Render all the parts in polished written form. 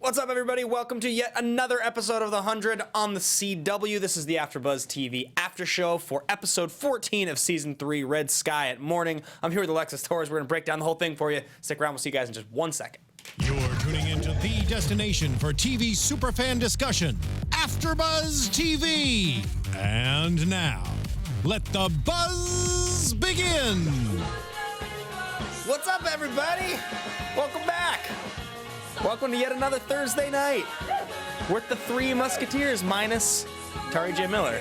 What's up, everybody? Welcome to yet another episode of The 100 on the CW. This is the AFTERBUZZ TV after show for episode 14 of season 3, Red Sky at Morning. I'm here with Alexis, Torres. We're going to break down the whole thing for you. Stick around. We'll see you guys in just 1 second. You're tuning into the destination for TV superfan discussion, AFTERBUZZ TV. And now, let the buzz begin. What's up, everybody? Welcome back. Welcome to yet another Thursday night. We're the three Musketeers minus Tari J. Miller.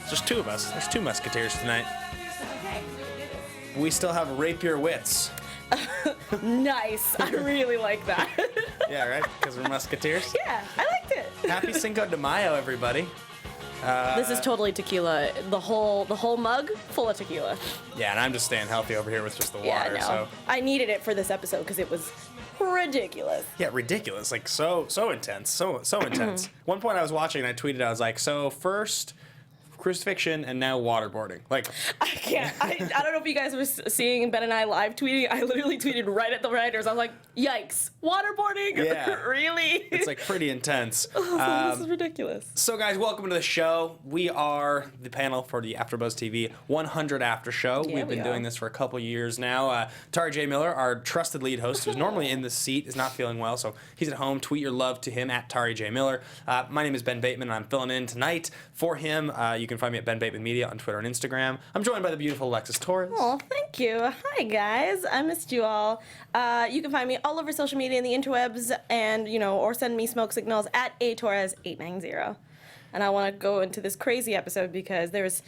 It's just two of us. There's two Musketeers tonight. We still have rapier wits. Nice. I really like that. Yeah, right? Because we're Musketeers. Yeah, I liked it. Happy Cinco de Mayo, everybody. This is totally tequila. The whole mug full of tequila. Yeah, and I'm just staying healthy over here with just the water. Yeah, no. So I needed it for this episode because it was ridiculous. yeah, ridiculous. Like so intense. So intense. One point I was watching and I tweeted, I was like, so first crucifixion and now waterboarding. Like I can't. I don't know if you guys were seeing Ben and I live tweeting. I literally tweeted right at the writers. I was like, yikes, waterboarding? Yeah. Really? it's like pretty intense. This is ridiculous. So guys, welcome to the show. We are the panel for the AFTERBUZZ TV 100 After Show. Yeah, We've been doing this for a couple years now. Tari J. Miller, our trusted lead host, who's normally in this seat, is not feeling well, so he's at home. Tweet your love to him at Tari J. Miller. My name is Ben Bateman, and I'm filling in tonight for him. You can find me at Ben Bateman Media on Twitter and Instagram. I'm joined by the beautiful Alexis Torres. Oh, thank you. Hi, guys. I missed you all. You can find me all over social media in the interwebs and, or send me smoke signals at atorres890. And I want to go into this crazy episode because there's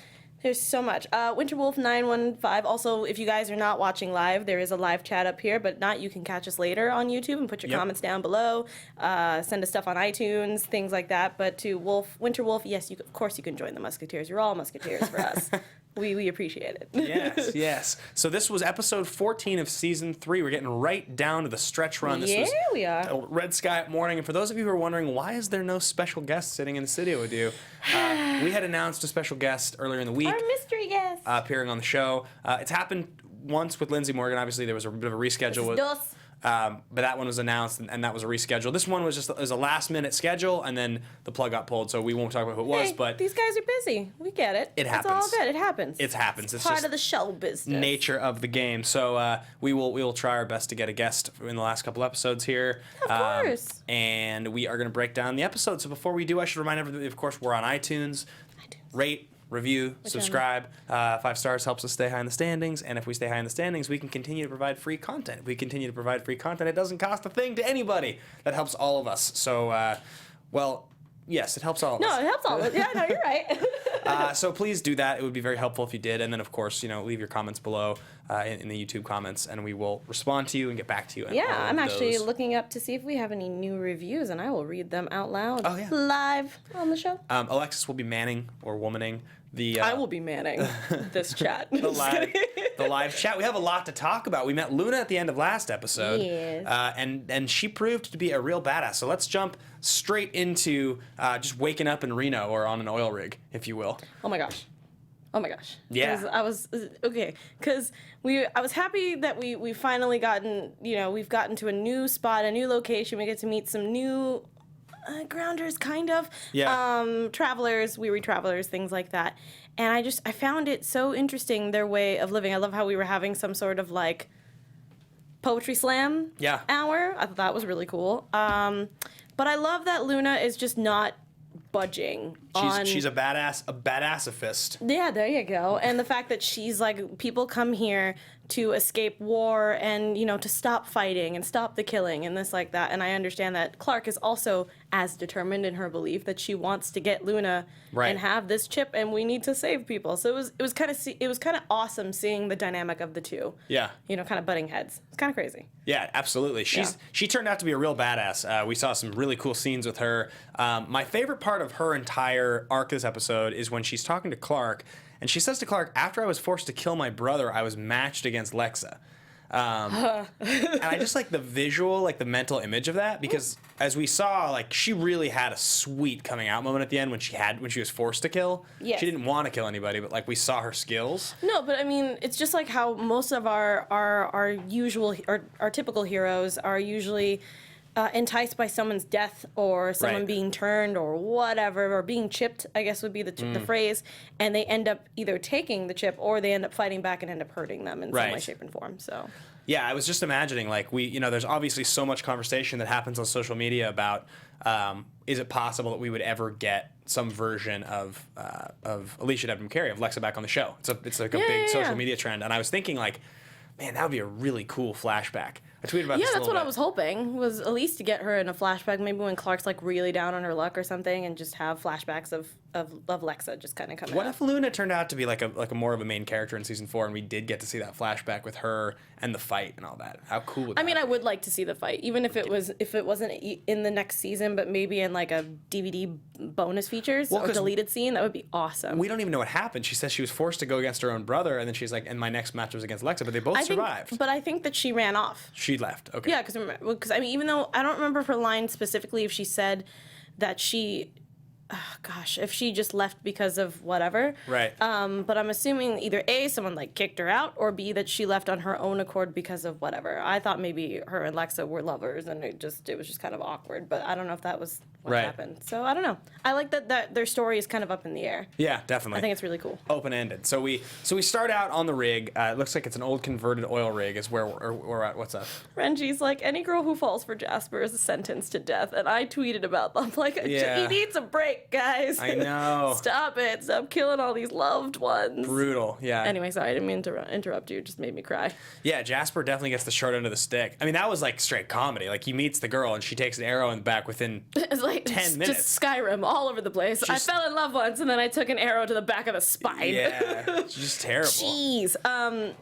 so much. Winterwolf915. Also, if you guys are not watching live, there is a live chat up here, but not you can catch us later on YouTube and put your comments down below. Send us stuff on iTunes, things like that. But to Winterwolf, yes, of course you can join the Musketeers. You're all Musketeers for us. We appreciate it. Yes. So this was episode 14 of season 3. We're getting right down to the stretch run. This was we are. Red Sky at Morning. And for those of you who are wondering, why is there no special guest sitting in the studio with you? We had announced a special guest earlier in the week. Our mystery guest. Appearing on the show. It's happened once with Lindsay Morgan. Obviously, there was a bit of a reschedule. But that one was announced, and that was a reschedule. This one was a last-minute schedule, and then the plug got pulled, so we won't talk about who it was. But these guys are busy. We get it. It happens. It's all good. It happens. It happens. It's part of the show business. Nature of the game. So we will try our best to get a guest in the last couple episodes here. Of course. And we are going to break down the episode. So before we do, I should remind everybody, of course, we're on iTunes. Rate, review, subscribe. 5 stars helps us stay high in the standings, and if we stay high in the standings, we can continue to provide free content. If we continue to provide free content, it doesn't cost a thing to anybody. That helps all of us. So, yes, it helps all of us. No, it helps all of us. Yeah, no, you're right. So please do that. It would be very helpful if you did. And then, of course, leave your comments below in the YouTube comments, and we will respond to you and get back to you. Yeah, I'm actually looking up to see if we have any new reviews, and I will read them out loud live on the show. Alexis will be manning or womaning the... I will be manning this chat. the live chat. We have a lot to talk about. We met Luna at the end of last episode, and she proved to be a real badass. So let's jump straight into just waking up in Reno or on an oil rig, if you will. Oh my gosh. Yeah. I was okay because I was happy that we finally we've gotten to a new spot, a new location. We get to meet some new grounders, kind of. Yeah. Travelers, weary travelers, things like that. And I found it so interesting, their way of living. I love how we were having some sort of like poetry slam hour. I thought that was really cool. But I love that Luna is just not budging. She's a badassifist. Yeah, there you go. And the fact that she's like, people come here to escape war and, to stop fighting and stop the killing and this like that. And I understand that Clark is also as determined in her belief that she wants to get Luna and have this chip, and we need to save people. So it was kind of awesome seeing the dynamic of the two. Yeah. Kind of butting heads. It's kind of crazy. Yeah, absolutely. She turned out to be a real badass. We saw some really cool scenes with her. My favorite part of her entire arc this episode is when she's talking to Clark, and she says to Clark, after I was forced to kill my brother, I was matched against Lexa. And I just like the visual, like the mental image of that, because as we saw, like she really had a sweet coming out moment at the end when she was forced to kill. Yes. She didn't want to kill anybody, but like we saw her skills. No, but I mean, it's just like how most of our usual, our typical heroes are usually enticed by someone's death or someone being turned or whatever, or being chipped, I guess would be the phrase, and they end up either taking the chip or they end up fighting back and end up hurting them in some way, shape, and form. So. Yeah, I was just imagining, like, there's obviously so much conversation that happens on social media about is it possible that we would ever get some version of Alicia Debnam Carey, of Lexa back on the show. It's like a big social media trend, and I was thinking, like, man, that would be a really cool flashback. I tweeted about this a little bit. Yeah, that's what I was hoping, was at least to get her in a flashback, maybe when Clark's like really down on her luck or something, and just have flashbacks of Lexa just kind of coming What if Luna turned out to be like a more of a main character in season 4, and we did get to see that flashback with her and the fight and all that? How cool would that be? I would like to see the fight, even if it wasn't in the next season, but maybe in like a DVD bonus features or deleted scene. That would be awesome. We don't even know what happened. She says she was forced to go against her own brother, and then she's like, and my next match was against Lexa, but they both survived. But I think that she ran off. She left. Okay. Yeah, because even though I don't remember her line specifically, if she said that she, if she just left because of whatever. Right. But I'm assuming either A, someone like kicked her out, or B, that she left on her own accord because of whatever. I thought maybe her and Lexa were lovers, and it was just kind of awkward. But I don't know if that was what happened. So I don't know. I like that their story is kind of up in the air. Yeah, definitely. I think it's really cool. Open-ended. So we start out on the rig. It looks like it's an old converted oil rig is where we're at. What's up? Renji's like, any girl who falls for Jasper is sentenced to death. And I tweeted about them. Like, he needs a break, guys. I know. Stop it. Stop killing all these loved ones. Brutal, yeah. Anyway, sorry, I didn't mean to interrupt you. It just made me cry. Yeah, Jasper definitely gets the short end of the stick. I mean, that was like straight comedy. Like, he meets the girl and she takes an arrow in the back within it's like 10 minutes. Just Skyrim all over the place. I fell in love once and then I took an arrow to the back of the spine. Yeah, it's just terrible. Jeez.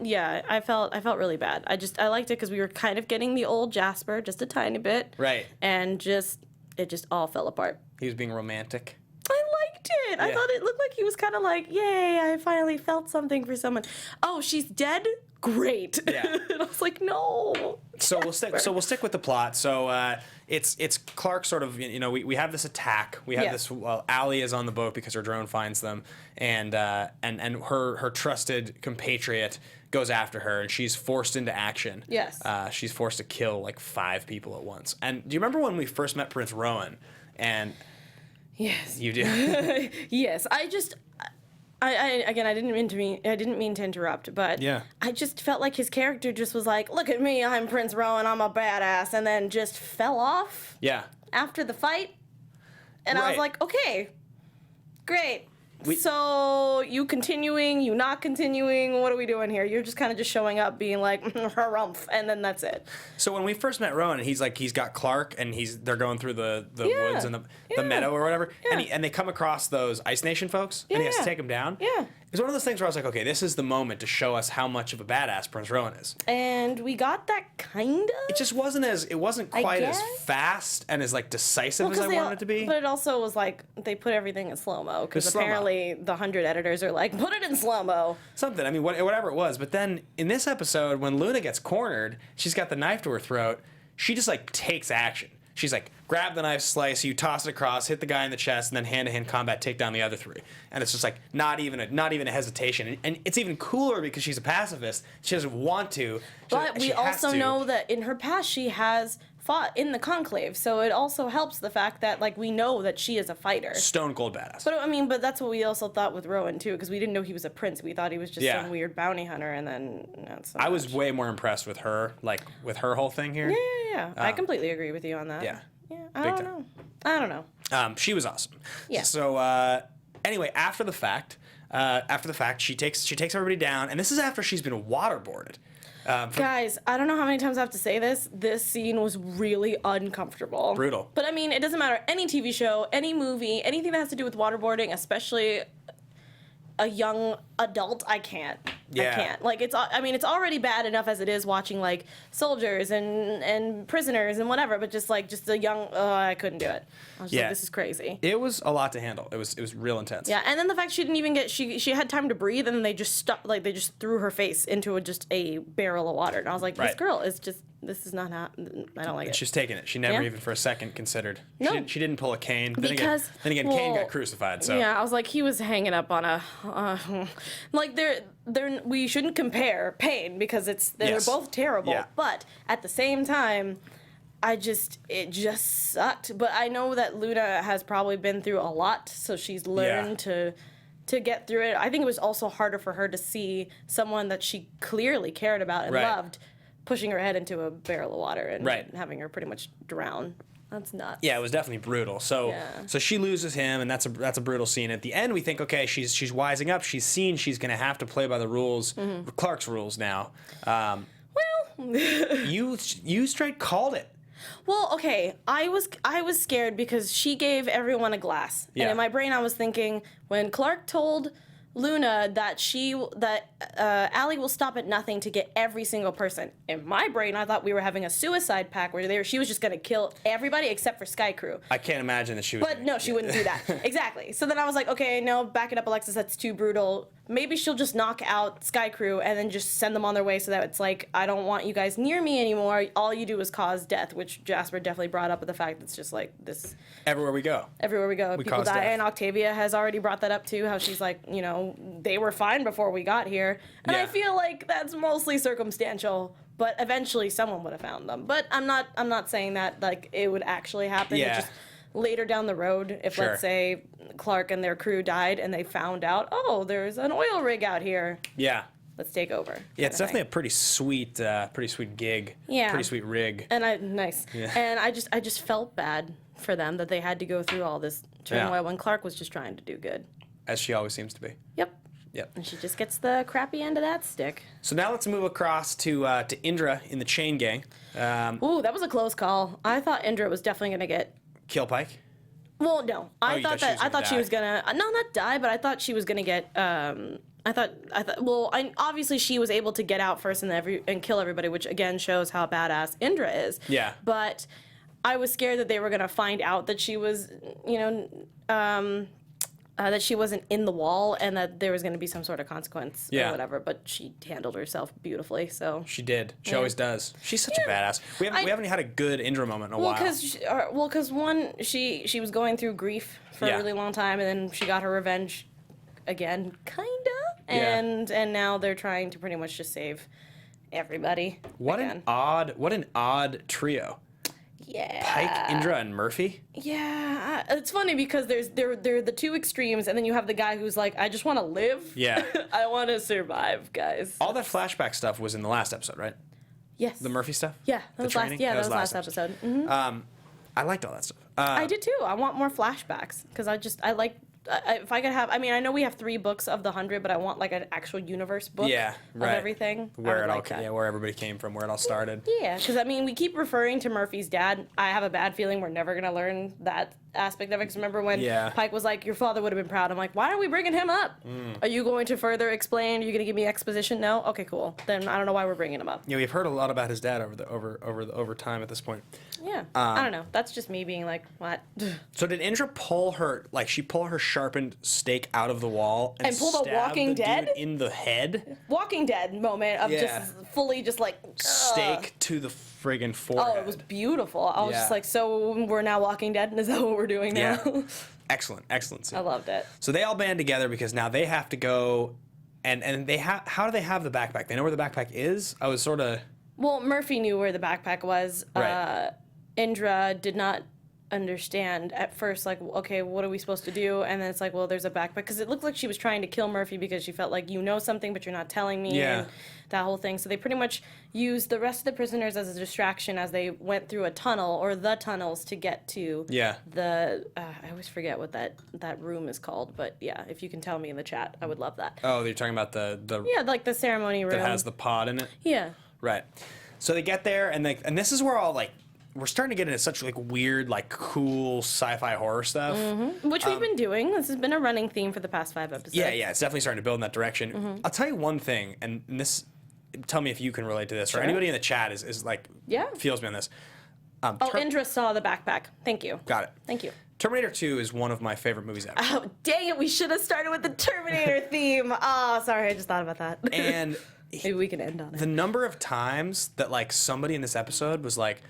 Yeah, I felt really bad. I liked it because we were kind of getting the old Jasper just a tiny bit. Right. And it just all fell apart. He was being romantic. I liked it. I thought it looked like he was kind of like, yay, I finally felt something for someone. Oh, she's dead? Great. Yeah. And I was like, no. So we'll stick with the plot. So it's Clark sort of, we have this attack. We have this, Allie is on the boat because her drone finds them, and her trusted compatriot goes after her, and she's forced into action. Yes. She's forced to kill like 5 people at once. And do you remember when we first met Prince Rowan? And yes. You do? Yes. I didn't mean to interrupt, but I just felt like his character just was like, look at me, I'm Prince Rowan, I'm a badass, and then just fell off. Yeah. After the fight. And I was like, okay, great. So you continuing, you not continuing, what are we doing here? You're just kind of just showing up being like, harumph, and then that's it. So when we first met Rowan, he's got Clark, and they're going through the woods and the meadow or whatever, and they come across those Ice Nation folks, and he has to take them down. Yeah. It's one of those things where I was like, okay, this is the moment to show us how much of a badass Prince Rowan is. And we got that kind of. It just wasn't quite as fast and as like decisive as I wanted it to be. But it also was like they put everything in slow-mo because apparently the 100 editors are like, put it in slow-mo. Something. I mean, whatever it was. But then in this episode, when Luna gets cornered, she's got the knife to her throat. She just like takes action. She's like, grab the knife, slice, you toss it across, hit the guy in the chest, and then hand-to-hand combat, take down the other 3. And it's just like not even a hesitation. And it's even cooler because she's a pacifist. She doesn't want to. But we also know that in her past she has fought in the Conclave, so it also helps the fact that like we know that she is a fighter. Stone cold badass. But that's what we also thought with Rowan too, because we didn't know he was a prince. We thought he was just some weird bounty hunter, and then not so much. I was way more impressed with her, like with her whole thing here. Yeah. I completely agree with you on that. Yeah. Yeah. I don't know. She was awesome. Yeah. So anyway, after the fact, she takes everybody down, and this is after she's been waterboarded. Guys, I don't know how many times I have to say this. This scene was really uncomfortable. Brutal. But I mean, it doesn't matter. Any TV show, any movie, anything that has to do with waterboarding, especially a young adult, I can't. Yeah. I can't. Like, it's already bad enough as it is watching, like, soldiers and prisoners and whatever, but just a young, I couldn't do it. I was just like, this is crazy. It was a lot to handle. It was real intense. Yeah, and then the fact she didn't even get, she had time to breathe, and then they just stopped, like, they just threw her face into just a barrel of water. And I was like, this girl is just, this is not happening. I don't like it. She's taking it. She never even for a second considered. No. She didn't pull a Cain. Then again, well, Cain got crucified. So yeah, I was like, he was hanging up on a, like we shouldn't compare pain because they're both terrible. Yeah. But at the same time, it just sucked. But I know that Luna has probably been through a lot, so she's learned to get through it. I think it was also harder for her to see someone that she clearly cared about and loved pushing her head into a barrel of water and having her pretty much drown. That's nuts. Yeah, it was definitely brutal. So she loses him, and that's a brutal scene. At the end, we think, okay, she's wising up. She's seen she's going to have to play by the rules, Clark's rules now. You straight called it. Well, okay, I was scared because she gave everyone a glass, and in my brain I was thinking when Clark told Luna that Allie will stop at nothing to get every single person. In my brain, I thought we were having a suicide pact where she was just going to kill everybody except for Sky Crew. I can't imagine that she would. But no, she wouldn't do that. Exactly. So then I was like, okay, no, back it up, Alexis. That's too brutal. Maybe she'll just knock out Sky Crew and then just send them on their way so that it's like, I don't want you guys near me anymore. All you do is cause death, which Jasper definitely brought up with the fact that it's just like this. Everywhere we go. Everywhere we go, people die. Death. And Octavia has already brought that up too, how she's like, you know, they were fine before we got here. And I feel like that's mostly circumstantial. But eventually someone would have found them. But I'm not saying that like it would actually happen. Yeah. Just later down the road, if let's say Clark and their crew died and they found out, oh, there's an oil rig out here. Yeah. Let's take over. Yeah, it's definitely a pretty sweet gig. Yeah. Pretty sweet rig. And nice. Yeah. And I just felt bad for them that they had to go through all this turmoil when Clark was just trying to do good. As she always seems to be. Yep. And she just gets the crappy end of that stick. So now let's move across to Indra in the chain gang. Ooh, that was a close call. I thought Indra was definitely gonna get kill Pike. Well, no, I thought she was gonna not die, but I thought she was gonna get. Obviously she was able to get out first and kill everybody, which again shows how badass Indra is. Yeah. But I was scared that they were gonna find out that she was, that she wasn't in the wall and that there was going to be some sort of consequence or whatever, but she handled herself beautifully, so... She did. She always does. She's such a badass. We haven't had a good Indra moment in a while. Because one, she was going through grief for a really long time, and then she got her revenge again, kinda, and now they're trying to pretty much just save everybody. What an odd trio. Yeah. Pike, Indra, and Murphy? Yeah. It's funny because they're the two extremes, and then you have the guy who's like, I just want to live. Yeah. I want to survive, guys. All that flashback stuff was in the last episode, right? Yes. The Murphy stuff? Yeah. That was last episode. Mm-hmm. I liked all that stuff. I did too. I want more flashbacks because I like... if I could have, I mean, I know we have 3 books of the 100, but I want like an actual universe book of everything. Where everybody came from, where it all started. Yeah, because I mean, we keep referring to Murphy's dad. I have a bad feeling we're never gonna learn that aspect of it. Because remember when Pike was like, "Your father would have been proud." I'm like, "Why are we bringing him up? Are you going to further explain? Are you gonna give me exposition? No. Okay, cool. Then I don't know why we're bringing him up." Yeah, we've heard a lot about his dad over time at this point. Yeah, I don't know. That's just me being like, what? So did Indra pull her sharpened stake out of the wall and pull the Walking Dead in the head? Walking Dead moment of just fully just like stake to the friggin' forehead. Oh, it was beautiful. I was just like, so we're now Walking Dead, and is that what we're doing now? Yeah. Excellent scene. I loved it. So they all band together because now they have to go, and how do they have the backpack? They know where the backpack is? I was sort of... Well, Murphy knew where the backpack was. Right. Indra did not understand at first, like, okay, what are we supposed to do? And then it's like, well, there's a backpack, because it looked like she was trying to kill Murphy because she felt like, you know something, but you're not telling me, and that whole thing. So they pretty much used the rest of the prisoners as a distraction as they went through a tunnel, or the tunnels, to get to the, I always forget what that room is called, but yeah, if you can tell me in the chat, I would love that. Oh, you're talking about the yeah, like the ceremony room. That has the pod in it? Yeah. Right. So they get there, and this is where all, like, we're starting to get into such like weird, like cool sci-fi horror stuff, which we've been doing. This has been a running theme for the past 5 episodes. Yeah, it's definitely starting to build in that direction. I'll tell you one thing, and this, tell me if you can relate to this, or anybody in the chat is like, feels me on this. Indra saw the backpack. Thank you. Got it. Thank you. Terminator 2 is one of my favorite movies ever. Oh, dang it! We should have started with the Terminator theme. Oh, sorry, I just thought about that. And maybe we can end on it. The number of times that like somebody in this episode was like,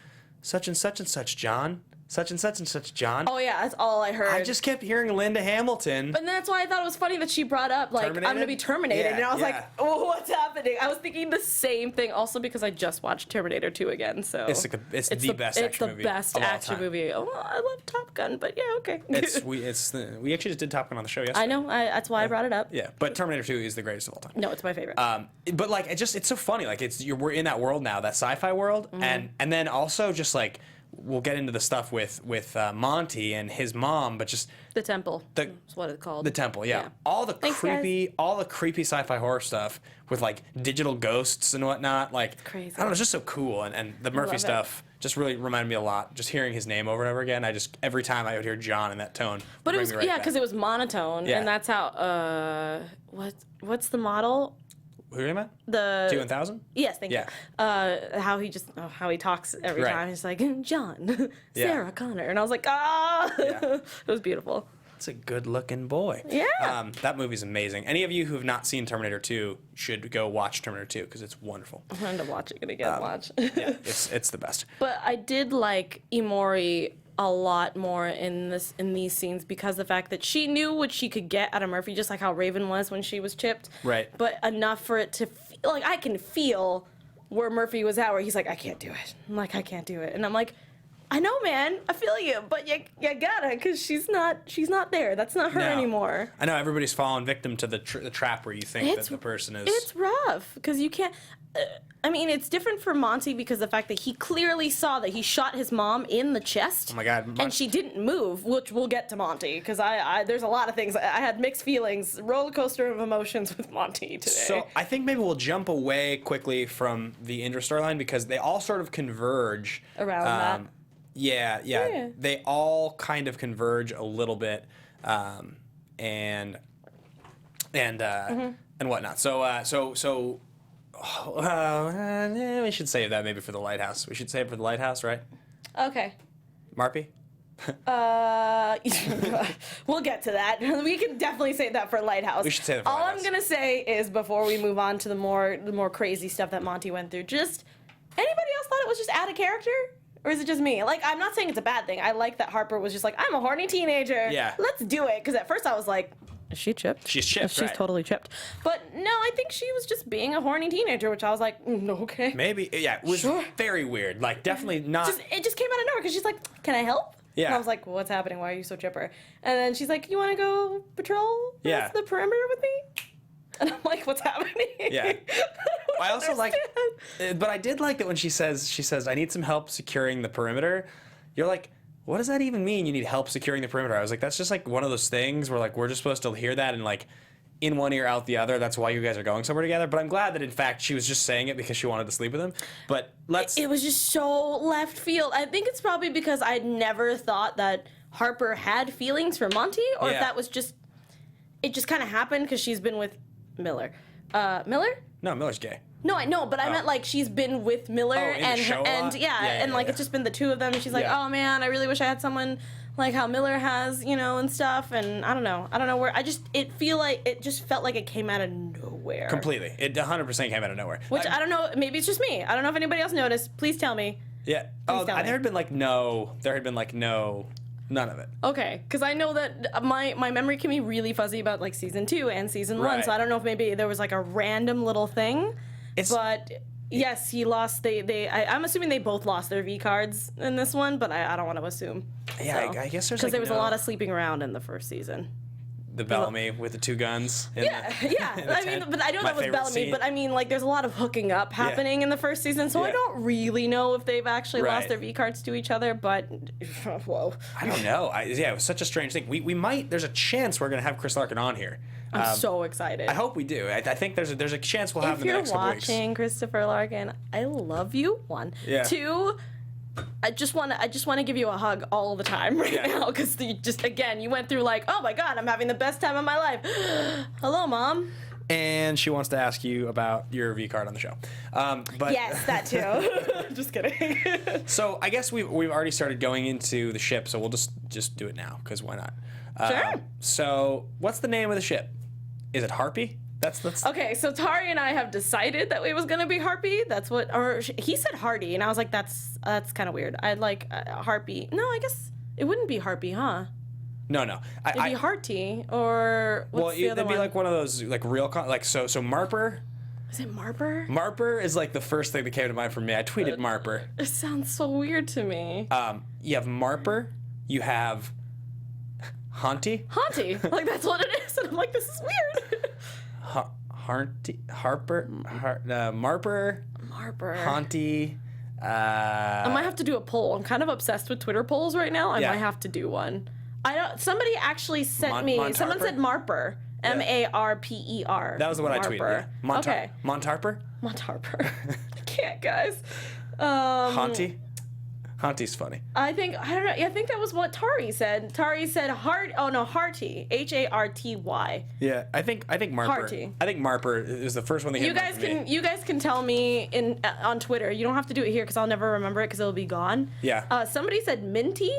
such and such John, such and such, John. Oh yeah, that's all I heard. I just kept hearing Linda Hamilton. But that's why I thought it was funny that she brought up, like, Terminated? I'm gonna be terminated. Yeah, and I was yeah. like, oh, what's happening? I was thinking the same thing, also because I just watched Terminator 2 again, so. It's the best action movie. It's the best of all action time. movie. Oh, I love Top Gun, but yeah, okay. We actually just did Top Gun on the show yesterday. I know, that's why I brought it up. Yeah, but Terminator 2 is the greatest of all time. No, it's my favorite. But like it's so funny. Like we're in that world now, that sci-fi world, and then also just like we'll get into the stuff with Monty and his mom, but just the Temple. That's what it's called. the temple. Yeah, all the Thanks, creepy sci-fi horror stuff with like digital ghosts and whatnot. Like Crazy. I don't know, it's just so cool. And the Murphy love it. stuff just really reminded me a lot. Just hearing his name over and over again, every time I would hear John in that tone. But it bring was me right back. because it was monotone, Yeah. and that's how. What's the model? Who are you at? The T-1000? Yes, thank Yeah. you. How he talks every Right. time. He's like, John, Yeah. Sarah Connor. And I was like, ah. Yeah. It was beautiful. It's a good-looking boy. Yeah. That movie's amazing. Any of you who have not seen Terminator 2 should go watch Terminator 2 because it's wonderful. I'm going to watch it again. Yeah, it's the best. But I did like Imori a lot more in these scenes because the fact that she knew what she could get out of Murphy, just like how Raven was when she was chipped. Right. But enough for it to feel like I can feel where Murphy was at, where he's like, I can't do it. I'm like, I can't do it. And I'm like, I know, man. I feel you, but you gotta, because she's not there. That's not her No. anymore. I know everybody's fallen victim to the trap where you think that the person is. It's rough because you can't. I mean, it's different for Monty because the fact that he clearly saw that he shot his mom in the chest. Oh my God. And she didn't move, which we'll get to Monty because I there's a lot of things. I had mixed feelings, roller coaster of emotions with Monty today. So I think maybe we'll jump away quickly from the Indra storyline because they all sort of converge Around that. Yeah. They all kind of converge a little bit, and whatnot. So we should save that maybe for the lighthouse. We should save it for the lighthouse, right? Okay. Marpy? We'll get to that. We can definitely save that for Lighthouse. We should save it for All Lighthouse. I'm gonna say is before we move on to the more crazy stuff that Monty went through, just anybody else thought it was just out of character? Or is it just me? Like, I'm not saying it's a bad thing. I like that Harper was just like, I'm a horny teenager. Yeah. Let's do it. Because at first I was like, is she chipped? She's chipped, She's right. totally chipped. But no, I think she was just being a horny teenager, which I was like, okay. Maybe, yeah. It was Sure. very weird. Like, definitely not. It just came out of nowhere because she's like, can I help? Yeah. And I was like, what's happening? Why are you so chipper? And then she's like, you want to go patrol Yeah. the perimeter with me? And I'm like, what's happening? Yeah. I also like, understand. but I did like that when she says, I need some help securing the perimeter. You're like, what does that even mean? You need help securing the perimeter? I was like, that's just like one of those things where like we're just supposed to hear that and like in one ear out the other. That's why you guys are going somewhere together. But I'm glad that in fact she was just saying it because she wanted to sleep with him. But It was just so left field. I think it's probably because I'd never thought that Harper had feelings for Monty, or if Yeah. that was just, it just kind of happened because she's been with Miller. Miller? No, Miller's gay. No, I know, but I meant like she's been with Miller Oh, in the and show a lot? yeah, Yeah, and yeah, like yeah. it's just been the two of them. And she's like, Yeah. oh man, I really wish I had someone like how Miller has, and stuff. And I don't know where it just felt like it came out of nowhere. Completely. It 100% came out of nowhere. Which I don't know. Maybe it's just me. I don't know if anybody else noticed. Please tell me. Yeah. tell me. There had been like no. None of it. Okay, because I know that my memory can be really fuzzy about like season 2 and season 1, Right. so I don't know if maybe there was like a random little thing. But yes, he lost. I'm assuming they both lost their V cards in this one, but I don't want to assume. Yeah, I guess there's because like there was a lot of sleeping around in the first season. The Bellamy with the 2 guns. Yeah. I mean, but I know My that was favorite Bellamy. scene. But I mean, like, there's a lot of hooking up happening in the first season, so I Yeah. don't really know if they've actually Right. lost their V cards to each other. But whoa. I don't know. It was such a strange thing. We might. There's a chance we're gonna have Chris Larkin on here. I'm so excited. I hope we do. I think there's a chance we'll have If him in the you're next couple weeks. watching Christopher Larkin, I love you. 1. Yeah. 2, I just want to give you a hug all the time right Yeah. now because you went through like, oh my god, I'm having the best time of my life. Hello, Mom. And she wants to ask you about your V card on the show. But Yes, that too. Just kidding. So I guess we've already started going into the ship, so we'll just do it now because why not? Sure. So what's the name of the ship? Is it Harpy? That's Okay, so Tari and I have decided that it was gonna be Harpy. That's what, or he said Hardy, and I was like, that's kind of weird. I'd like Harpy. No, I guess it wouldn't be Harpy, huh? No. It'd be Hearty, or what's the other it'd be one? like one of those like real so Marper. Is it Marper? Marper is like the first thing that came to mind for me. I tweeted Marper. It sounds so weird to me. You have Marper. You have Haunty. Like that's what it is, and I'm like, this is weird. Marper. Haunty. I might have to do a poll. I'm kind of obsessed with Twitter polls right now. I might have to do one. Somebody actually sent me. Someone said Marper. Marper. That was the one I tweeted. Yeah. Okay. Montarper. I can't, guys. Haunty's funny. I don't know. I think that was what Tari said. Tari said Hearty. Harty. Yeah, I think Marper. Hearty. I think Marper is the first one that came You guys can tell me on Twitter. You don't have to do it here because I'll never remember it because it'll be gone. Yeah. Somebody said Minty.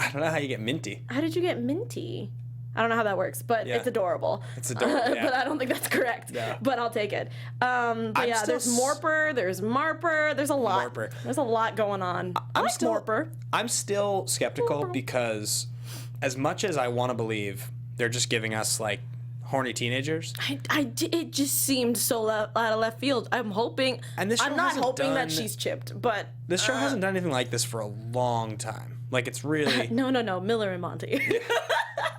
I don't know how you get Minty. How did you get Minty? I don't know how that works, but it's adorable. It's adorable, yeah. But I don't think that's correct. Yeah. But I'll take it. But yeah, there's Morper, there's Marper, there's a lot. Morper. There's a lot going on. I like Morper. I'm still skeptical because as much as I want to believe they're just giving us like horny teenagers. It just seemed so out of left field. I'm hoping. And this show I'm not hasn't hoping that done- she's chipped, but This show hasn't done anything like this for a long time. Like it's really no, Miller and Monty.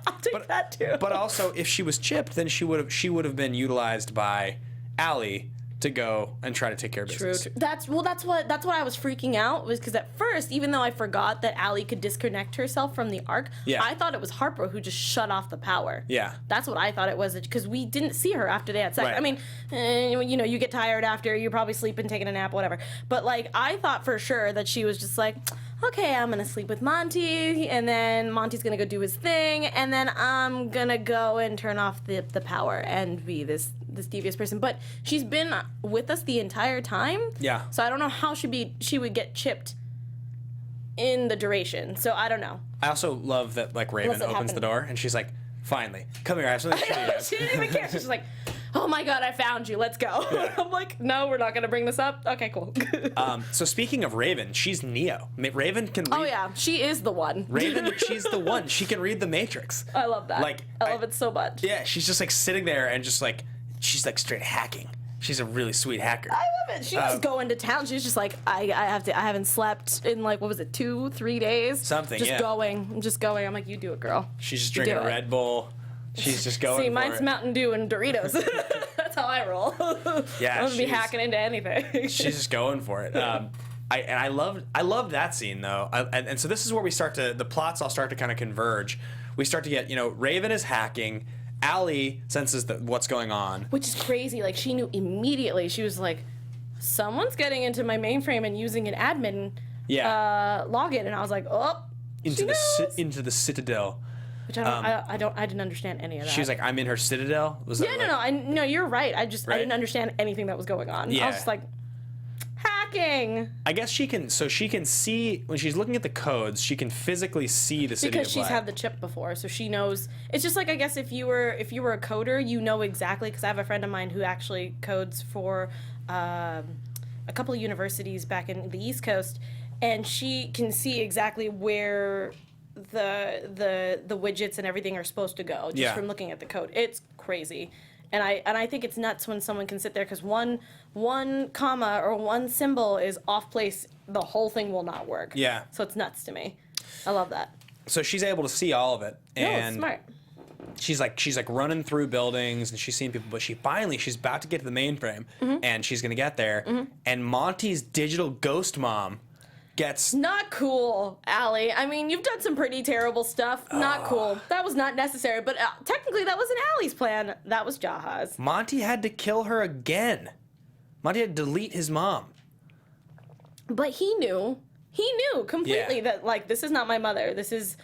I'll take that too. But also, if she was chipped, then she would have been utilized by Allie to go and try to take care of business. True. That's what I was freaking out was because at first, even though I forgot that Allie could disconnect herself from the arc, I thought it was Harper who just shut off the power. Yeah. That's what I thought it was because we didn't see her after they had sex. Right. I mean, you get tired after, you're probably sleeping, taking a nap, whatever. But like, I thought for sure that she was just like, okay, I'm gonna sleep with Monty, and then Monty's gonna go do his thing, and then I'm gonna go and turn off the power and be this devious person. But she's been with us the entire time. Yeah. So I don't know how she would get chipped in the duration. So I don't know. I also love that like Raven opens the door and she's like, "Finally, come here. I have something to show you." She didn't even care. She's like, "Oh my god, I found you. Let's go." Yeah. I'm like, "No, we're not gonna bring this up." Okay, cool. So speaking of Raven, she's Neo. Raven can read. Oh yeah, she is the one. Raven, she's the one. She can read the Matrix. I love that. Like I love it so much. Yeah, she's just like sitting there and just like she's like straight hacking. She's a really sweet hacker. I love it. She was going to town. She was just like, I haven't slept in like, what was it, 2-3 days? Something, just going. I'm just going. I'm like, you do it, girl. She's just drinking a Red Bull. She's just going. See, mine's Mountain Dew and Doritos. That's how I roll. Yeah, I'm gonna be hacking into anything. She's just going for it. I love that scene though. And so this is where the plots all start to kind of converge. We start to get, Raven is hacking. Allie senses what's going on. Which is crazy. Like, she knew immediately. She was like, someone's getting into my mainframe and using an admin login. And I was like, oh, into the Citadel. Which I didn't understand any of that. She was like, I'm in her Citadel? Was that no, you're right. I didn't understand anything that was going on. Yeah. I was just like, hacking. I guess she can see, when she's looking at the codes, she can physically see the City of Light. Because she's had the chip before, so she knows. It's just like, I guess if you were a coder, you know exactly, because I have a friend of mine who actually codes for a couple of universities back in the East Coast, and she can see exactly where the widgets and everything are supposed to go just from looking at the code. It's crazy. And I think it's nuts when someone can sit there, because one comma or one symbol is off place, the whole thing will not work. Yeah. So it's nuts to me. I love that. So she's able to see all of it. And smart. She's like running through buildings and she's seeing people, but she's about to get to the mainframe and she's gonna get there. And Monty's digital ghost mom gets not cool, Allie. I mean, you've done some pretty terrible stuff. Not cool. That was not necessary. But technically, that wasn't Allie's plan. That was Jaha's. Monty had to kill her again. Monty had to delete his mom. But he knew. He knew completely that, like, this is not my mother. This is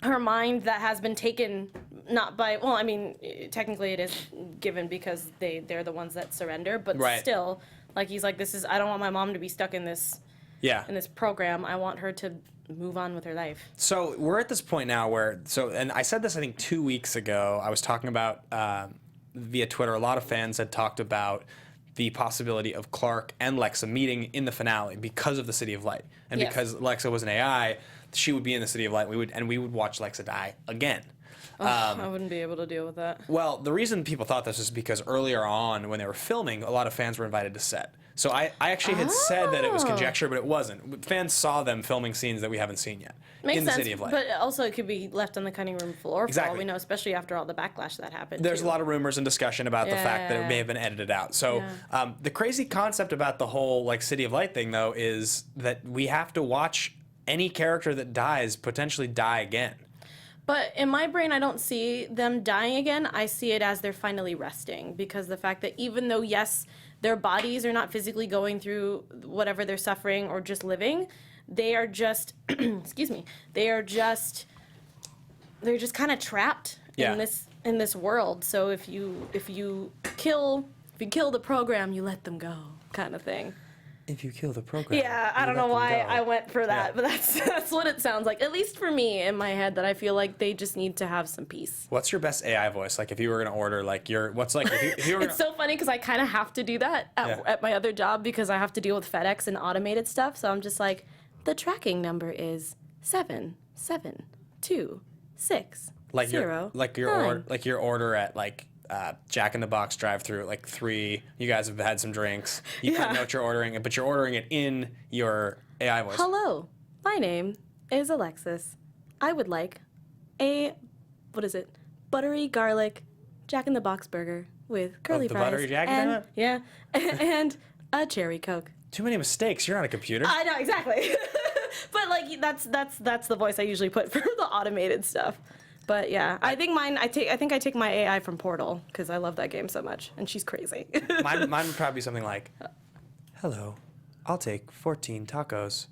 her mind that has been taken, not by, well, I mean, technically it is given because they're the ones that surrender. But still, like, he's like, I don't want my mom to be stuck in this. Yeah. In this program, I want her to move on with her life. So we're at this point now and I said this I think 2 weeks ago. I was talking about via Twitter, a lot of fans had talked about the possibility of Clark and Lexa meeting in the finale because of the City of Light. And because Lexa was an AI, she would be in the City of Light, and we would watch Lexa die again. I wouldn't be able to deal with that. Well, the reason people thought this is because earlier on, when they were filming, a lot of fans were invited to set. So I actually had said that it was conjecture, but it wasn't. Fans saw them filming scenes that we haven't seen yet in the City of Light. But also it could be left on the cutting room floor for all we know, especially after all the backlash that happened. There's a lot of rumors and discussion about the fact that it may have been edited out. So the crazy concept about the whole like City of Light thing, though, is that we have to watch any character that dies potentially die again. But in my brain, I don't see them dying again. I see it as they're finally resting, because the fact that even though, yes, their bodies are not physically going through whatever they're suffering or just living, they are just, excuse me, they're just kind of trapped in this world. So if you kill the program, you let them go, kind of thing. If you kill the program. Yeah, I don't know why I went for that, but that's what it sounds like. At least for me in my head, that I feel like they just need to have some peace. What's your best AI voice? Like if you were gonna order like if you were It's so funny because I kind of have to do that at my other job, because I have to deal with FedEx and automated stuff. So I'm just like, the tracking number is 7726 like 0 your order at like Jack in the Box drive-through, like 3. You guys have had some drinks. You kind of know what you're ordering, but you're ordering it in your AI voice. Hello, my name is Alexis. I would like a buttery garlic Jack in the Box burger with curly fries. Buttery Jack in it? Yeah, and a cherry Coke. Too many mistakes. You're not a computer. I know, exactly. But like that's the voice I usually put for the automated stuff. But yeah, I think I take my AI from Portal, because I love that game so much, and she's crazy. mine would probably be something like, "Hello, I'll take 14 tacos."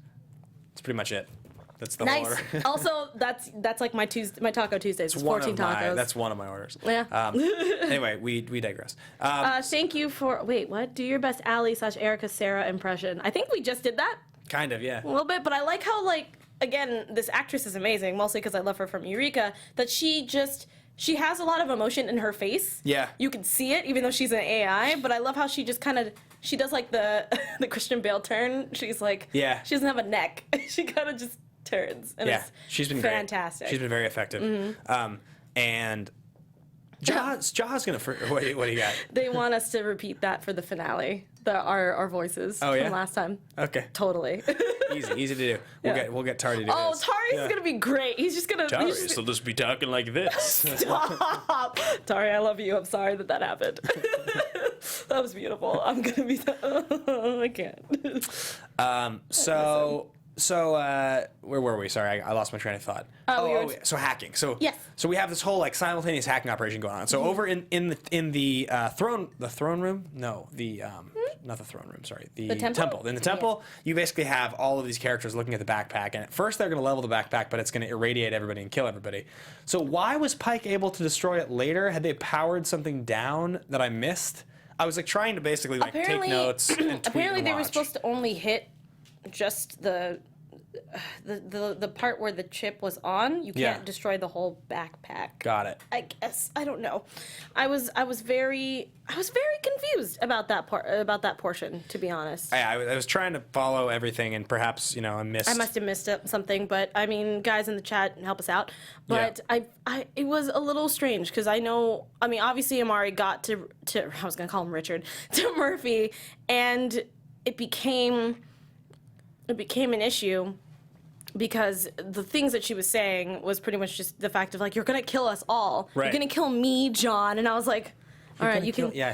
That's pretty much it. That's the whole order. Also, that's like my Taco Tuesdays. It's 14 tacos. That's one of my orders. Yeah. Anyway, we digress. Thank you for what? Do your best Allie/Erica Sarah impression. I think we just did that. Kind of, yeah. A little bit, but I like how again, this actress is amazing, mostly because I love her from Eureka, that she has a lot of emotion in her face. Yeah. You can see it, even though she's an AI, but I love how she just she does like the Christian Bale turn. She's like, she doesn't have a neck. She kind of just turns. And she's been fantastic. Great. She's been very effective. And Jaha's gonna, what do you got? They want us to repeat that for the finale, our voices from last time. Okay. Totally. Easy to do. We'll get Tari to do this. Tari's gonna be great. He's just gonna. Tari, so just be talking like this. Stop, Tari. I love you. I'm sorry that happened. That was beautiful. I'm gonna be. I can't. So where were we? Sorry, I lost my train of thought. So hacking. So we have this whole like simultaneous hacking operation going on. So over in the throne room? No, not the throne room. Sorry, the temple. In the temple, you basically have all of these characters looking at the backpack, and at first they're going to level the backpack, but it's going to irradiate everybody and kill everybody. So why was Pike able to destroy it later? Had they powered something down that I missed? I was like trying to basically like take notes and tweet apparently and they were watch. supposed to only hit just the part where the chip was on. You can't destroy the whole backpack. Got it. I guess, I don't know. I was very confused about that portion, to be honest. I was trying to follow everything, and perhaps I missed. I must have missed something, but I mean, guys in the chat, help us out. But it was a little strange, because obviously Amari got to I was gonna call him Richard, to Murphy, and it became an issue, because the things that she was saying was pretty much just the fact of like, you're gonna kill us all. Right. You're gonna kill me, John. And I was like, all right, you can. Yeah.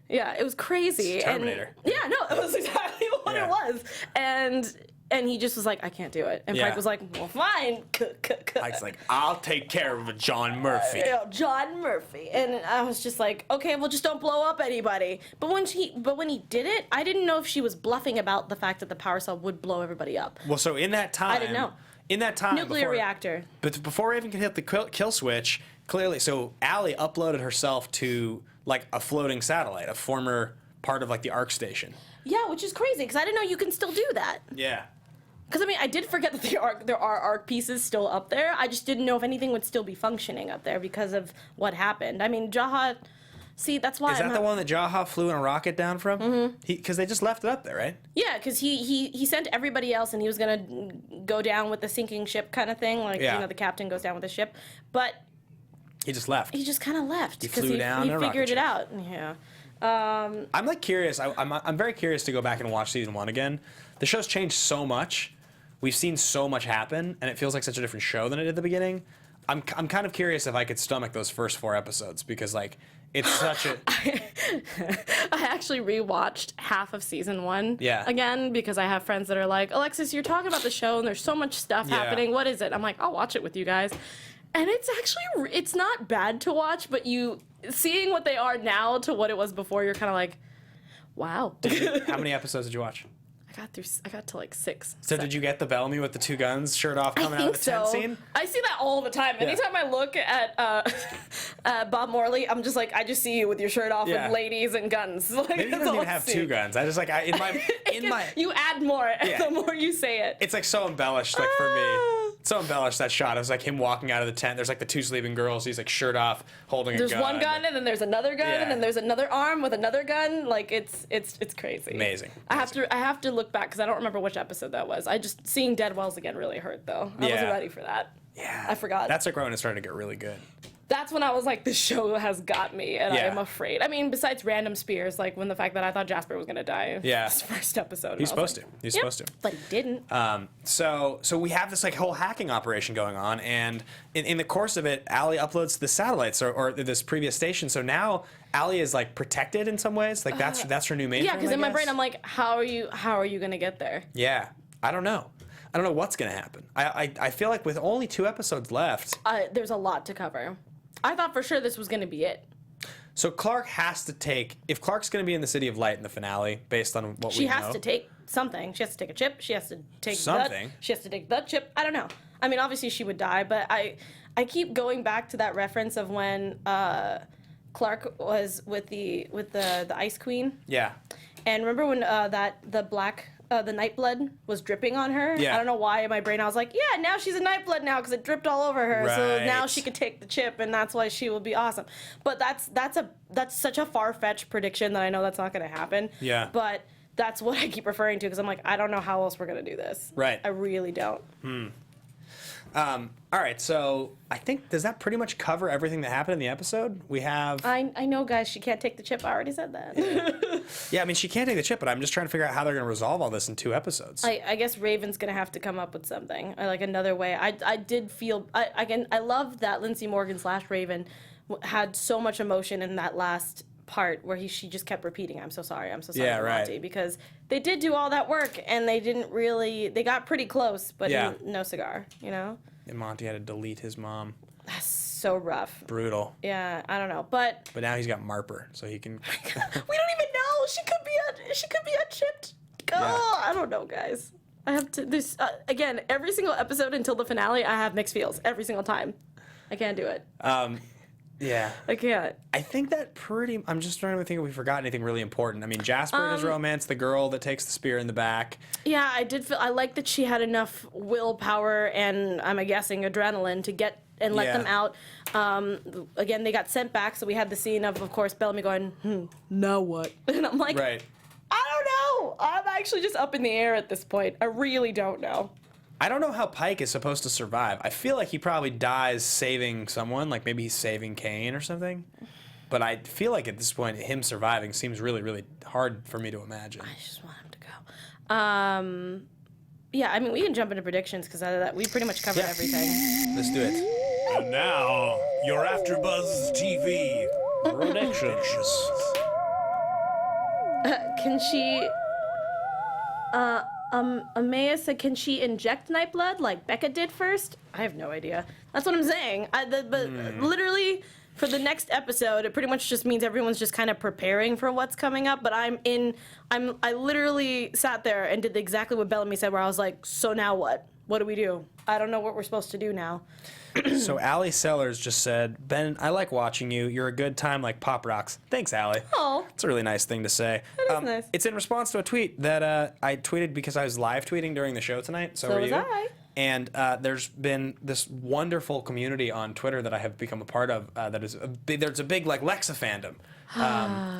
It was crazy. It's Terminator. And, it was exactly what it was. And he just was like, I can't do it. And Pike was like, well, fine. Pike's like, I'll take care of John Murphy. John Murphy. And I was just like, okay, well, just don't blow up anybody. But when he did it, I didn't know if she was bluffing about the fact that the power cell would blow everybody up. Well, so in that time, I didn't know. In that time, Nuclear reactor. But before Raven could hit the kill switch, clearly, so Allie uploaded herself to like a floating satellite, a former part of like the Ark station. Yeah, which is crazy, because I didn't know you can still do that. Yeah. Because, I did forget that there are ARC pieces still up there. I just didn't know if anything would still be functioning up there because of what happened. Jaha See, that's why. Is that the one that Jaha flew in a rocket down from? Mm-hmm. Because they just left it up there, right? Yeah, because he sent everybody else, and he was gonna go down with the sinking ship kind of thing, like the captain goes down with the ship, but he just left. He just kind of left because he figured it out. Yeah. I'm like curious. I'm very curious to go back and watch season 1 again. The show's changed so much. We've seen so much happen, and it feels like such a different show than it did at the beginning. I'm kind of curious if I could stomach those first 4 episodes because like it's such a. I actually rewatched half of season 1 Yeah. again because I have friends that are like, Alexis, you're talking about the show and there's so much stuff happening. What is it? I'm like, I'll watch it with you guys. And it's not bad to watch, but seeing what they are now to what it was before, you're kind of like, wow. How many episodes did you watch? I got to like 6. So did you get the Bellamy with the 2 guns, shirt off, coming out of the tent scene? I see that all the time. Anytime I look at Bob Morley, I'm just like, I just see you with your shirt off with ladies and guns. Like, maybe he doesn't even have 2 guns. I just like you add more the more you say it. It's like so embellished, like for me. So embellished that shot. It was like him walking out of the tent. There's like the 2 sleeping girls. He's like shirt off, holding a gun. There's one gun, and then there's another gun, and then there's another arm with another gun. Like it's crazy. Amazing. I have to look back because I don't remember which episode that was. Seeing Dead Wells again really hurt though. I wasn't ready for that. Yeah. I forgot. That's like when it started to get really good. That's when I was like, the show has got me, and I'm afraid. I mean, besides random spears, like when the fact that I thought Jasper was gonna die in this first episode. He's supposed to. He's supposed to. But he didn't. So we have this like whole hacking operation going on, and in the course of it, Allie uploads the satellites or this previous station. So now Allie is like protected in some ways. Like that's her new mainframe. Yeah, because in my brain I'm like, how are you gonna get there? Yeah, I don't know. I don't know what's gonna happen. I feel like with only 2 episodes left, there's a lot to cover. I thought for sure this was going to be it. So Clark has to take, if Clark's going to be in the City of Light in the finale, based on what we know. She has to take something. She has to take a chip. She has to take something. She has to take the chip. I don't know. I mean, obviously she would die, but I keep going back to that reference of when Clark was with the Ice Queen. Yeah. And remember when the Nightblood was dripping on her? Yeah. I don't know why in my brain I was like, yeah, now she's a Nightblood now because it dripped all over her. Right. So now she could take the chip, and that's why she will be awesome. But that's such a far-fetched prediction that I know that's not going to happen. Yeah. But that's what I keep referring to because I'm like, I don't know how else we're going to do this. Right. I really don't. All right, so I think, does that pretty much cover everything that happened in the episode? We have... I know, guys, she can't take the chip. I already said that. Yeah, I mean, she can't take the chip, but I'm just trying to figure out how they're going to resolve all this in 2 episodes. I guess Raven's going to have to come up with something, like another way. I did feel... I love that Lindsay Morgan / Raven had so much emotion in that last part where she just kept repeating, I'm so sorry, Monty, because they did do all that work, and they didn't really... They got pretty close, but no cigar, you know? And Monty had to delete his mom. That's so rough. Brutal. Yeah, I don't know, but now he's got Marper, so he can. We don't even know. She could be unchipped. Oh, I don't know, guys. I have to. This again. Every single episode until the finale, I have mixed feels every single time. I can't do it. Yeah. I can't. I think that I'm just trying to think if we forgot anything really important. I mean, Jasper and his romance, the girl that takes the spear in the back. Yeah, I did feel. I like that she had enough willpower and I'm guessing adrenaline to get and let them out. Again, they got sent back, so we had the scene of course, Bellamy going, now what? And I'm like, right. I don't know. I'm actually just up in the air at this point. I really don't know. I don't know how Pike is supposed to survive. I feel like he probably dies saving someone, like maybe he's saving Kane or something. But I feel like at this point, him surviving seems really, really hard for me to imagine. I just want him to go. Yeah, I mean, we can jump into predictions because out of that, we pretty much covered everything. Let's do it. And now, your AFTERBUZZ TV predictions. Can she... Amaya said, can she inject Nightblood like Becca did first? I have no idea. That's what I'm saying. But literally, for the next episode, it pretty much just means everyone's just kind of preparing for what's coming up. But I literally sat there and did exactly what Bellamy said, where I was like, so now what? What do we do? I don't know what we're supposed to do now. So Allie Sellers just said, Ben, I like watching you. You're a good time like Pop Rocks. Thanks, Allie. Oh. It's a really nice thing to say. That is nice. It's in response to a tweet that I tweeted because I was live tweeting during the show tonight. So were was you? I. And there's been this wonderful community on Twitter that I have become a part of. There's a big like Lexa fandom,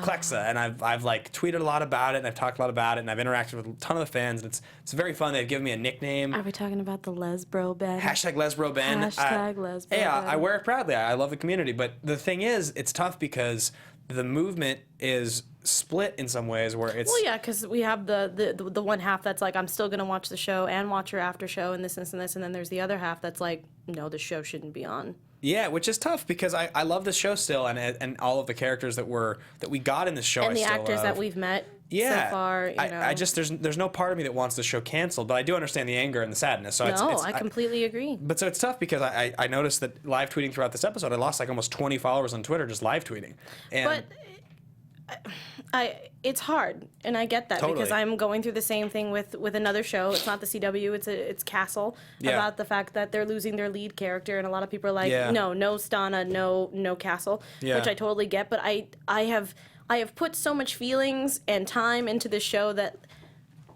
Clexa, and I've like tweeted a lot about it, and I've talked a lot about it, and I've interacted with a ton of the fans, and it's very fun. They've given me a nickname. Are we talking about the Lesbro Ben? Hashtag Lesbro Ben. Hashtag Lesbro Ben. Yeah, I wear it proudly. I love the community, but the thing is, it's tough because the movement is split in some ways where it's... Well, yeah, because we have the one half that's like, I'm still going to watch the show and watch your after show and this and this, and then there's the other half that's like, no, the show shouldn't be on. Yeah, which is tough because I love this show still, and all of the characters that we got in this show. And I the still actors love. that we've met so far. You know. I just there's no part of me that wants the show canceled, but I do understand the anger and the sadness. So I completely agree. But so it's tough because I noticed that live tweeting throughout this episode, I lost like almost 20 followers on Twitter just live tweeting. And it's hard, and I get that because I'm going through the same thing with another show. It's not the CW, it's Castle, about the fact that they're losing their lead character, and a lot of people are like, no Stana, no Castle, which I totally get. But I have put so much feelings and time into this show that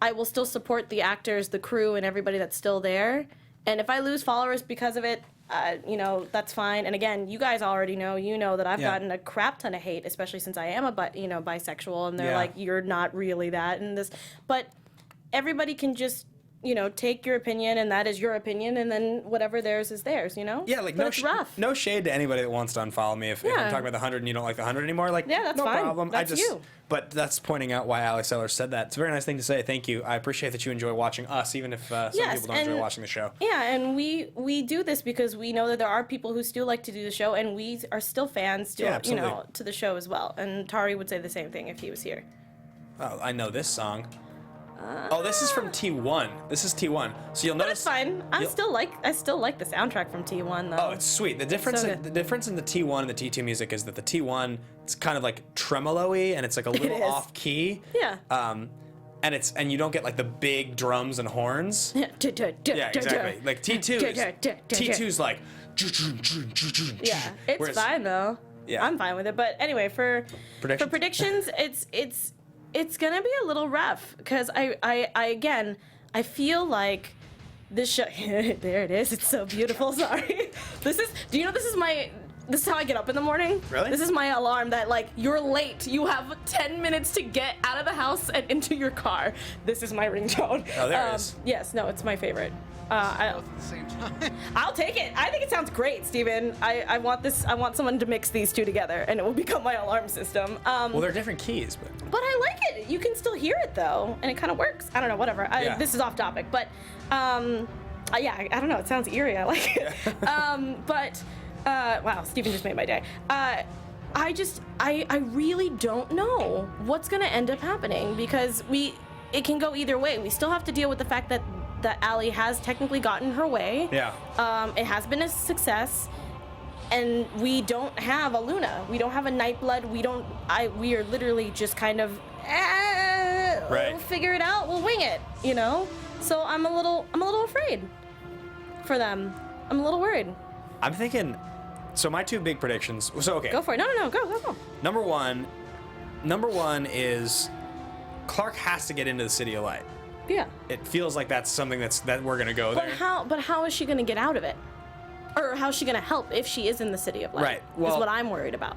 I will still support the actors, the crew, and everybody that's still there. And if I lose followers because of it, that's fine. And again, you guys already know, that I've gotten a crap ton of hate, especially since I am bisexual, and they're like, you're not really that and this. But everybody can just, take your opinion, and that is your opinion, and then whatever theirs is theirs, Yeah, like but it's rough. No shade to anybody that wants to unfollow me if I'm talking about the 100 and you don't like the 100 anymore. Like, that's no fine. problem. That's you. But that's pointing out why Alex Sellers said that. It's a very nice thing to say. Thank you. I appreciate that you enjoy watching us, even if some people don't enjoy watching the show. Yeah, and we do this because we know that there are people who still like to do the show, and we are still fans to to the show as well. And Tari would say the same thing if he was here. Oh, I know this song. This is from T1. This is T1. So you'll notice. But it's fine. I still like the soundtrack from T1 though. Oh, it's sweet. The difference in the T1 and the T2 music is that the T1 it's kind of like tremolo-y and it's like a little off key. Yeah. And you don't get like the big drums and horns. Yeah, exactly. Like T2's like. Yeah, it's fine though. Yeah. I'm fine with it. But anyway, for predictions, it's gonna be a little rough because I feel like this show. There it is. It's so beautiful. Sorry. This is how I get up in the morning. Really? This is my alarm that like you're late. You have 10 minutes to get out of the house and into your car. This is my ringtone. Oh, there it is. Yes. No, it's my favorite. At the same time. I'll take it. I think it sounds great, Steven. I want this. I want someone to mix these two together, and it will become my alarm system. Well, they're different keys, but I like it. You can still hear it though, and it kind of works. I don't know. Whatever. This is off topic, but I don't know. It sounds eerie. I like it. Wow, Steven just made my day. I really don't know what's gonna end up happening because it can go either way. We still have to deal with the fact that Allie has technically gotten her way. Yeah. It has been a success, and we don't have a Luna. We don't have a Nightblood. We are literally just kind of we'll figure it out. We'll wing it, So I'm a little afraid for them. I'm a little worried. I'm thinking. So my two big predictions. So okay. Go for it. No. Go. Number one is Clark has to get into the City of Light. Yeah. It feels like that's something that we're gonna go there. But how is she gonna get out of it? Or how is she gonna help if she is in the City of Light? Right. Well, is what I'm worried about.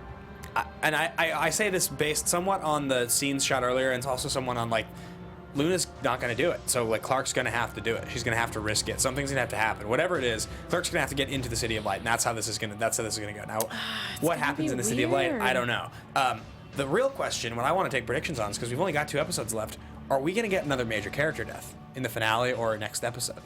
I say this based somewhat on the scenes shot earlier, and it's also somewhat on like Luna's not gonna do it. So like Clark's gonna have to do it. She's gonna have to risk it. Something's gonna have to happen. Whatever it is, Clark's gonna have to get into the City of Light, and that's how this is gonna go. Now, what happens in the City of Light? I don't know. The real question, what I want to take predictions on, is because we've only got 2 episodes left. Are we going to get another major character death in the finale or next episode?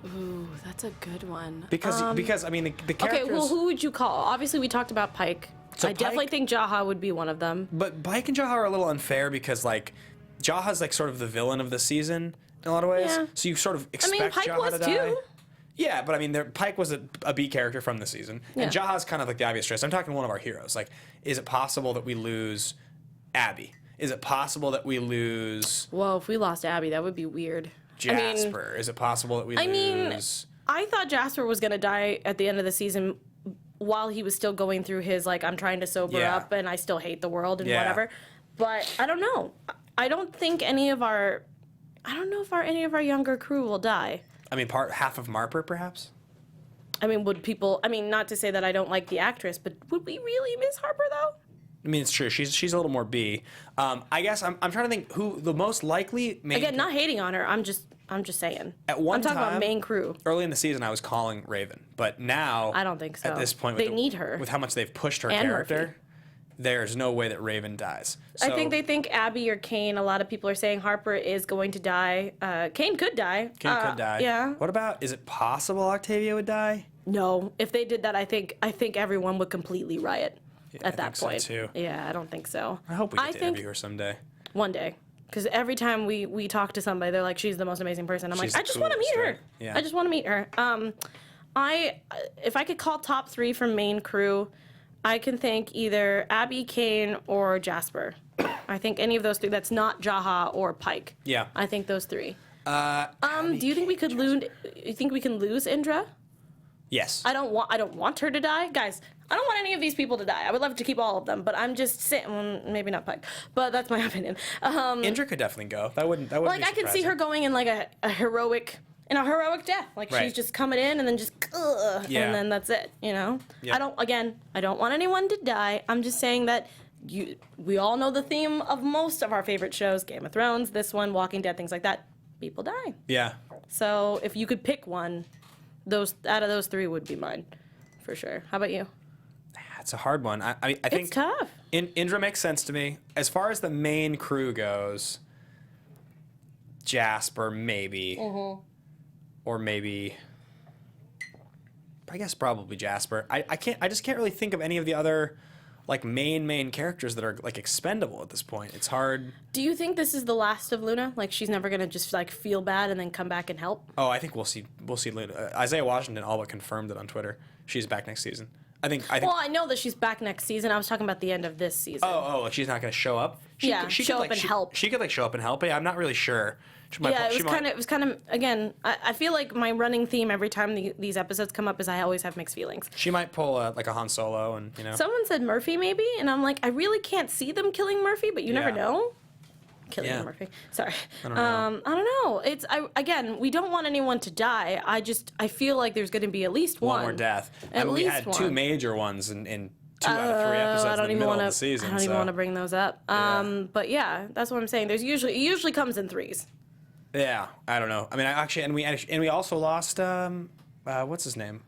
Ooh, that's a good one. Because I mean, the characters... Okay, well, who would you call? Obviously, we talked about Pike. So I definitely think Jaha would be one of them. But Pike and Jaha are a little unfair because, like, Jaha's, like, sort of the villain of the season in a lot of ways. Yeah. So you sort of expect Pike Jaha was to die. Too. Yeah, but I mean, Pike was a B character from the season. Yeah. And Jaha's kind of like the obvious choice. I'm talking one of our heroes. Like, is it possible that we lose Abby? Is it possible that we lose... Whoa, if we lost Abby, that would be weird. Jasper. Is it possible that we lose... I thought Jasper was going to die at the end of the season while he was still going through his, like, I'm trying to sober up and I still hate the world and whatever. But I don't know. I don't think any of our... I don't know if any of our younger crew will die. I mean, half of Marper, perhaps? I mean, would people... I mean, not to say that I don't like the actress, but would we really miss Harper, though? I mean, it's true. She's a little more B. I guess I'm trying to think who the most likely main... Again, not hating on her. I'm just saying. At one I'm talking time, about main crew. Early in the season, I was calling Raven. But now... I don't think so. At this point... They need her. With how much they've pushed her And character, Murphy. there's no way that Raven dies. So, I think they think Abby or Kane. A lot of people are saying Harper is going to die. Kane could die. Kane could die. Yeah. What about... Is it possible Octavia would die? No. If they did that, I think everyone would completely riot. At that point. So too. Yeah, I don't think so. I hope we get to interview her someday. One day. Because every time we talk to somebody, they're like, she's the most amazing person. I'm like, I just want to meet her. Yeah. I just want to meet her. If I could call top 3 from main crew, I can think either Abby, Kane, or Jasper. I think any of those 3 that's not Jaha or Pike. Yeah. I think those 3. Abby, do you think we could lose? You think we can lose Indra? Yes. I don't want her to die, guys. I don't want any of these people to die. I would love to keep all of them, but I'm just saying. Well, maybe not Pike, but that's my opinion. Indra could definitely go. That wouldn't. Like I could see her going in like a heroic death. Like Right. she's just coming in and then just and then that's it. You know. Yeah. I don't want anyone to die. I'm just saying that we all know the theme of most of our favorite shows: Game of Thrones, this one, Walking Dead, things like that. People die. Yeah. So if you could pick one, out of those 3 would be mine, for sure. How about you? It's a hard one. I think It's tough. Indra makes sense to me. As far as the main crew goes, Jasper maybe, or maybe. I guess probably Jasper. I just can't really think of any of the other like main characters that are like expendable at this point. It's hard. Do you think this is the last of Luna? Like she's never gonna just like feel bad and then come back and help? Oh, I think we'll see Luna. Isaiah Washington all but confirmed it on Twitter. She's back next season. I think. Well, I know that she's back next season. I was talking about the end of this season. Oh, like she's not going to show up. Show up and help. She could like show up and help. Yeah, I'm not really sure. It was kind of. Again, I feel like my running theme every time these episodes come up is I always have mixed feelings. She might pull like a Han Solo, and Someone said Murphy maybe, and I'm like, I really can't see them killing Murphy, but you never know. Killing Murphy. Sorry. I don't know. Again, we don't want anyone to die. I feel like there's going to be at least one more death. At least we had 2 major ones in 2 out of 3 episodes in the middle of the season. I don't even want to bring those up. But yeah, that's what I'm saying. It usually comes in 3s. Yeah, I don't know. I mean, we also lost what's his name?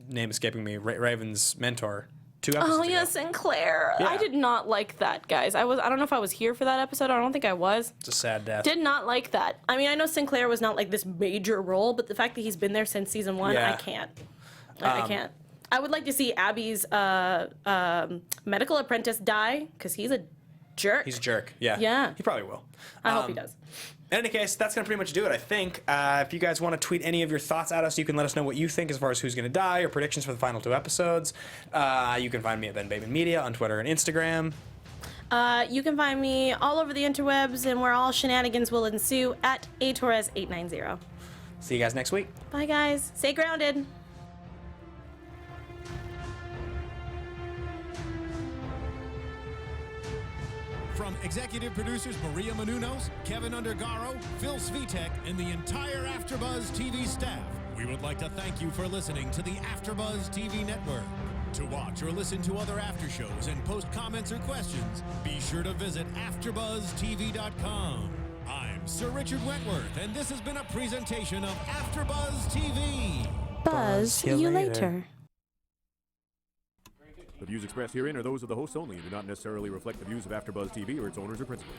Name escaping me. Raven's mentor. 2 episodes ago. Oh yeah, Sinclair. Yeah. I did not like that, guys. I don't know if I was here for that episode. I don't think I was. It's a sad death. Did not like that. I mean, I know Sinclair was not like this major role, but the fact that he's been there since season 1, I can't. I can't. I would like to see Abby's medical apprentice die because he's a jerk. He's a jerk. Yeah. Yeah. He probably will. I hope he does. In any case, that's going to pretty much do it, I think. If you guys want to tweet any of your thoughts at us, you can let us know what you think as far as who's going to die or predictions for the final 2 episodes. You can find me at Ben Bateman Media on Twitter and Instagram. You can find me all over the interwebs and where all shenanigans will ensue at Torres890. See you guys next week. Bye, guys. Stay grounded. From executive producers Maria Menounos, Kevin Undergaro, Phil Svitek, and the entire AfterBuzz TV staff, we would like to thank you for listening to the AfterBuzz TV network. To watch or listen to other after shows and post comments or questions, be sure to visit AfterBuzzTV.com. I'm Sir Richard Wentworth, and this has been a presentation of AfterBuzz TV. Buzz you later. The views expressed herein are those of the hosts only and do not necessarily reflect the views of AfterBuzz TV or its owners or principals.